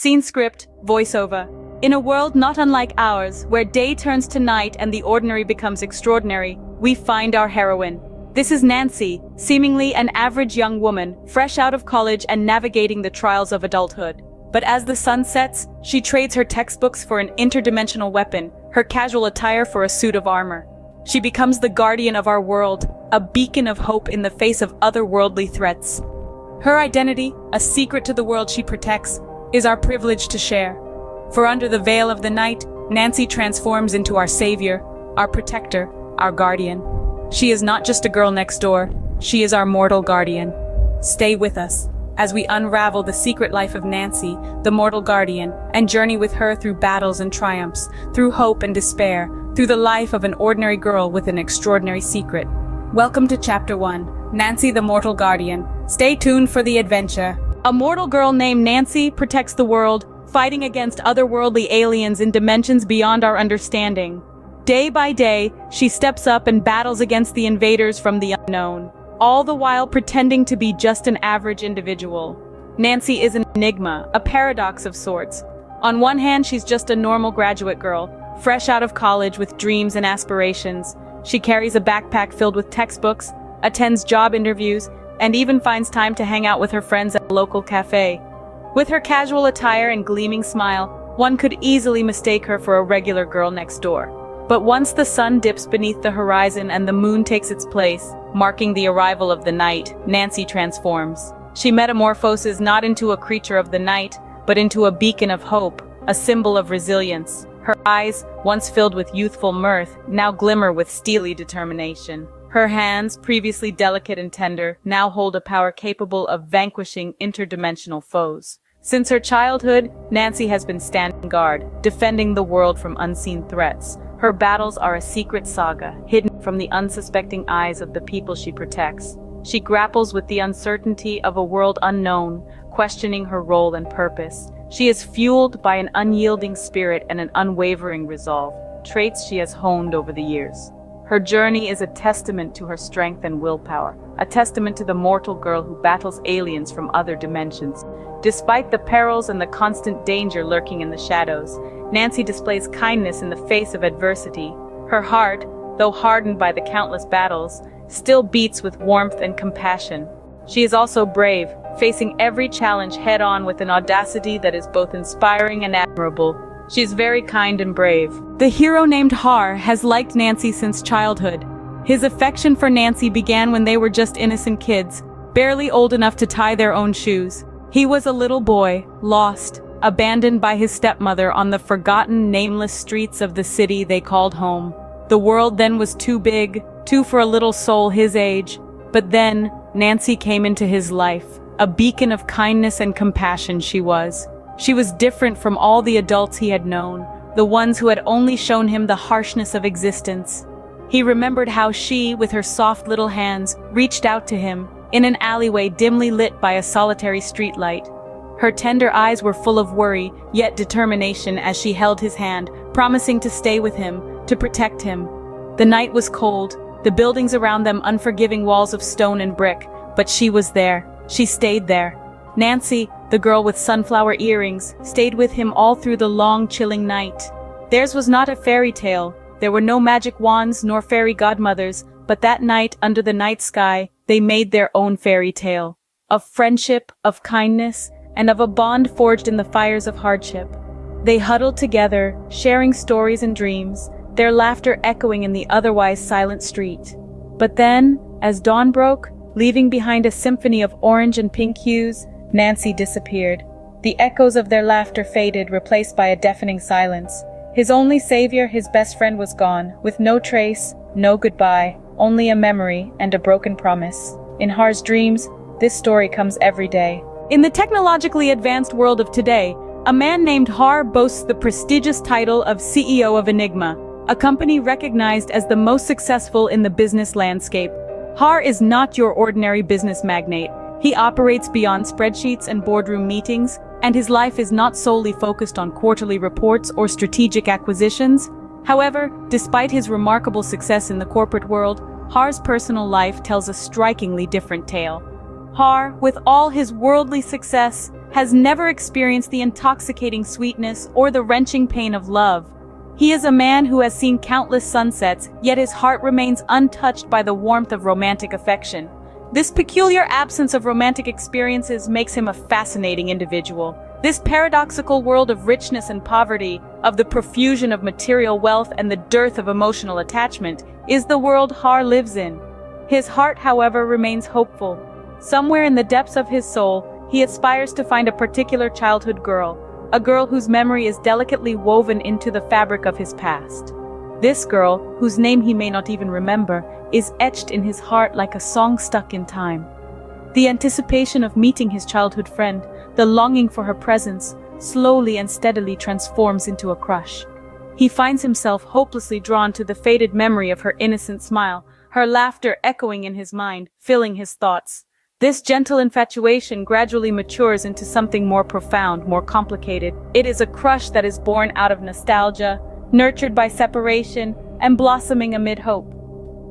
Scene script, voiceover. In a world not unlike ours, where day turns to night and the ordinary becomes extraordinary, we find our heroine. This is Nancy, seemingly an average young woman, fresh out of college and navigating the trials of adulthood. But as the sun sets, she trades her textbooks for an interdimensional weapon, her casual attire for a suit of armor. She becomes the guardian of our world, a beacon of hope in the face of otherworldly threats. Her identity, a secret to the world she protects, is our privilege to share. For under the veil of the night, Nancy transforms into our savior, our protector, our guardian. She is not just a girl next door, she is our mortal guardian. Stay with us as we unravel the secret life of Nancy, the mortal guardian, and journey with her through battles and triumphs, through hope and despair, through the life of an ordinary girl with an extraordinary secret. Welcome to Chapter 1, Nancy the Mortal Guardian. Stay tuned for the adventure. A mortal girl named Nancy protects the world, fighting against otherworldly aliens in dimensions beyond our understanding. Day by day, she steps up and battles against the invaders from the unknown, all the while pretending to be just an average individual. Nancy is an enigma, a paradox of sorts. On one hand, she's just a normal graduate girl, fresh out of college with dreams and aspirations. She carries a backpack filled with textbooks, attends job interviews, and even finds time to hang out with her friends at a local cafe. With her casual attire and gleaming smile, one could easily mistake her for a regular girl next door. But once the sun dips beneath the horizon and the moon takes its place, marking the arrival of the night, Nancy transforms. She metamorphoses not into a creature of the night, but into a beacon of hope, a symbol of resilience. Her eyes, once filled with youthful mirth, now glimmer with steely determination. Her hands, previously delicate and tender, now hold a power capable of vanquishing interdimensional foes. Since her childhood, Nancy has been standing guard, defending the world from unseen threats. Her battles are a secret saga, hidden from the unsuspecting eyes of the people she protects. She grapples with the uncertainty of a world unknown, questioning her role and purpose. She is fueled by an unyielding spirit and an unwavering resolve, traits she has honed over the years. Her journey is a testament to her strength and willpower, a testament to the mortal girl who battles aliens from other dimensions. Despite the perils and the constant danger lurking in the shadows, Nancy displays kindness in the face of adversity. Her heart, though hardened by the countless battles, still beats with warmth and compassion. She is also brave, facing every challenge head-on with an audacity that is both inspiring and admirable. She is very kind and brave. The hero named Har has liked Nancy since childhood. His affection for Nancy began when they were just innocent kids, barely old enough to tie their own shoes. He was a little boy, lost, abandoned by his stepmother on the forgotten, nameless streets of the city they called home. The world then was too big, too for a little soul his age. But then, Nancy came into his life. A beacon of kindness and compassion she was. She was different from all the adults he had known, the ones who had only shown him the harshness of existence. He remembered how she, with her soft little hands, reached out to him, in an alleyway dimly lit by a solitary streetlight. Her tender eyes were full of worry, yet determination as she held his hand, promising to stay with him, to protect him. The night was cold, the buildings around them unforgiving walls of stone and brick, but she was there. She stayed there. Nancy, the girl with sunflower earrings, stayed with him all through the long, chilling night. Theirs was not a fairy tale. There were no magic wands nor fairy godmothers, but that night, under the night sky, they made their own fairy tale. Of friendship, of kindness, and of a bond forged in the fires of hardship. They huddled together, sharing stories and dreams, their laughter echoing in the otherwise silent street. But then, as dawn broke, leaving behind a symphony of orange and pink hues, Nancy disappeared. The echoes of their laughter faded, replaced by a deafening silence. His only savior, his best friend, was gone, with no trace, no goodbye, only a memory and a broken promise. In Har's dreams, this story comes every day. In the technologically advanced world of today, a man named Har boasts the prestigious title of CEO of Enigma, a company recognized as the most successful in the business landscape. Har is not your ordinary business magnate. He operates beyond spreadsheets and boardroom meetings, and his life is not solely focused on quarterly reports or strategic acquisitions. However, despite his remarkable success in the corporate world, Har's personal life tells a strikingly different tale. Har, with all his worldly success, has never experienced the intoxicating sweetness or the wrenching pain of love. He is a man who has seen countless sunsets, yet his heart remains untouched by the warmth of romantic affection. This peculiar absence of romantic experiences makes him a fascinating individual. This paradoxical world of richness and poverty, of the profusion of material wealth and the dearth of emotional attachment, is the world Har lives in. His heart, however, remains hopeful. Somewhere in the depths of his soul, he aspires to find a particular childhood girl, a girl whose memory is delicately woven into the fabric of his past. This girl, whose name he may not even remember, is etched in his heart like a song stuck in time. The anticipation of meeting his childhood friend, the longing for her presence, slowly and steadily transforms into a crush. He finds himself hopelessly drawn to the faded memory of her innocent smile, her laughter echoing in his mind, filling his thoughts. This gentle infatuation gradually matures into something more profound, more complicated. It is a crush that is born out of nostalgia, nurtured by separation, and blossoming amid hope.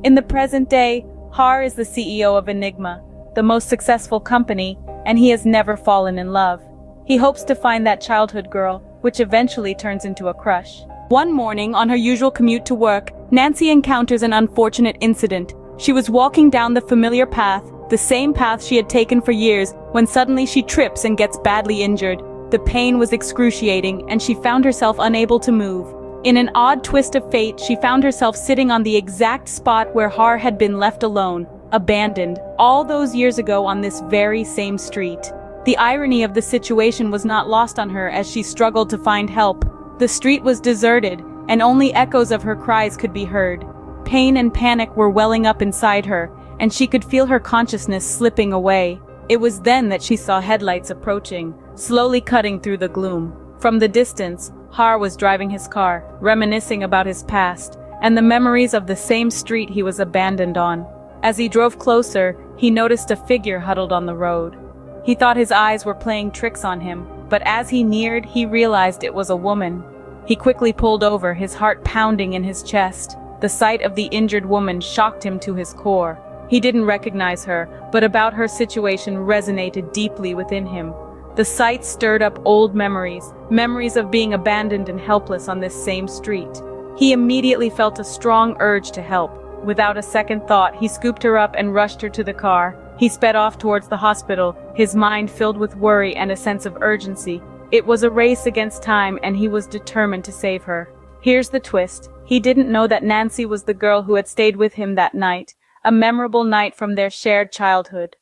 In the present day, Har is the CEO of Enigma, the most successful company, and he has never fallen in love. He hopes to find that childhood girl, which eventually turns into a crush. One morning, on her usual commute to work, Nancy encounters an unfortunate incident. She was walking down the familiar path, the same path she had taken for years, when suddenly she trips and gets badly injured. The pain was excruciating, and she found herself unable to move. In an odd twist of fate, she found herself sitting on the exact spot where Har had been left alone, abandoned, all those years ago on this very same street. The irony of the situation was not lost on her as she struggled to find help. The street was deserted, and only echoes of her cries could be heard. Pain and panic were welling up inside her, and she could feel her consciousness slipping away. It was then that she saw headlights approaching, slowly cutting through the gloom. From the distance, Har was driving his car, reminiscing about his past, and the memories of the same street he was abandoned on. As he drove closer, he noticed a figure huddled on the road. He thought his eyes were playing tricks on him, but as he neared, he realized it was a woman. He quickly pulled over, his heart pounding in his chest. The sight of the injured woman shocked him to his core. He didn't recognize her, but about her situation resonated deeply within him. The sight stirred up old memories, memories of being abandoned and helpless on this same street. He immediately felt a strong urge to help. Without a second thought, he scooped her up and rushed her to the car. He sped off towards the hospital, his mind filled with worry and a sense of urgency. It was a race against time, and he was determined to save her. Here's the twist. He didn't know that Nancy was the girl who had stayed with him that night, a memorable night from their shared childhood.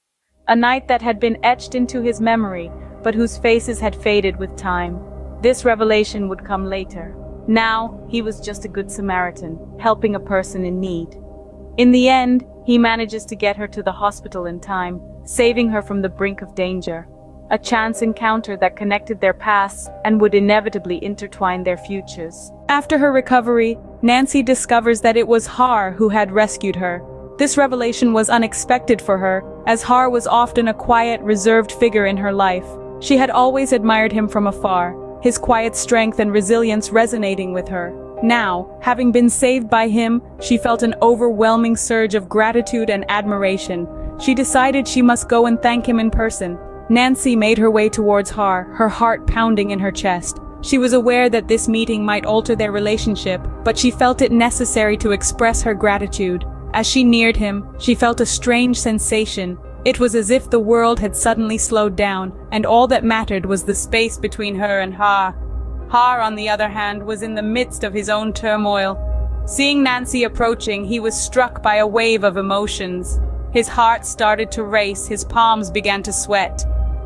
A night that had been etched into his memory, but whose faces had faded with time. This revelation would come later. Now, he was just a good Samaritan, helping a person in need. In the end, he manages to get her to the hospital in time, saving her from the brink of danger. A chance encounter that connected their pasts and would inevitably intertwine their futures. After her recovery, Nancy discovers that it was Har who had rescued her. This revelation was unexpected for her, as Har was often a quiet, reserved figure in her life. She had always admired him from afar, his quiet strength and resilience resonating with her. Now, having been saved by him, she felt an overwhelming surge of gratitude and admiration. She decided she must go and thank him in person. Nancy made her way towards Har, her heart pounding in her chest. She was aware that this meeting might alter their relationship, but she felt it necessary to express her gratitude. As she neared him, she felt a strange sensation. It was as if the world had suddenly slowed down, and all that mattered was the space between her and Har. Har, on the other hand, was in the midst of his own turmoil. Seeing Nancy approaching, he was struck by a wave of emotions. His heart started to race, his palms began to sweat.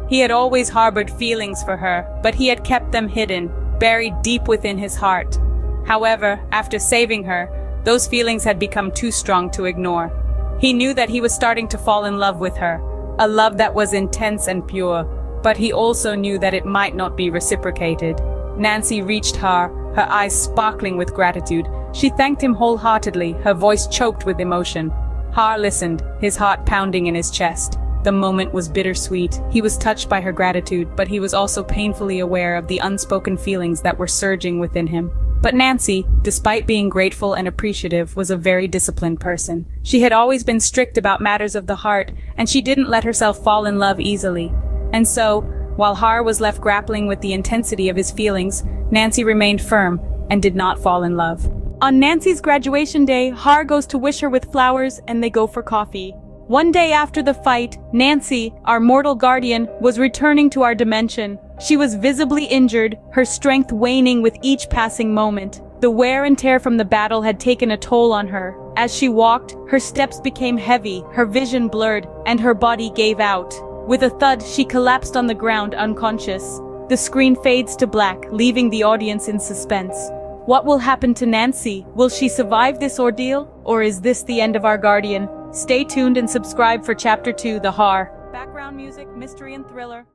He had always harbored feelings for her, but he had kept them hidden, buried deep within his heart. However, after saving her, those feelings had become too strong to ignore. He knew that he was starting to fall in love with her, a love that was intense and pure, but he also knew that it might not be reciprocated. Nancy reached Har, her eyes sparkling with gratitude. She thanked him wholeheartedly, her voice choked with emotion. Har listened, his heart pounding in his chest. The moment was bittersweet. He was touched by her gratitude, but he was also painfully aware of the unspoken feelings that were surging within him. But Nancy, despite being grateful and appreciative, was a very disciplined person. She had always been strict about matters of the heart, and she didn't let herself fall in love easily. And so, While Har was left grappling with the intensity of his feelings, Nancy remained firm and did not fall in love. On Nancy's graduation day, Har goes to wish her with flowers and they go for coffee. One day after the fight, Nancy, our mortal guardian, was returning to our dimension. She was visibly injured, her strength waning with each passing moment. The wear and tear from the battle had taken a toll on her. As she walked, her steps became heavy, her vision blurred, and her body gave out. With a thud, she collapsed on the ground unconscious. The screen fades to black, leaving the audience in suspense. What will happen to Nancy? Will she survive this ordeal? Or is this the end of our guardian? Stay tuned and subscribe for Chapter 2, The Har. Background music, mystery and thriller.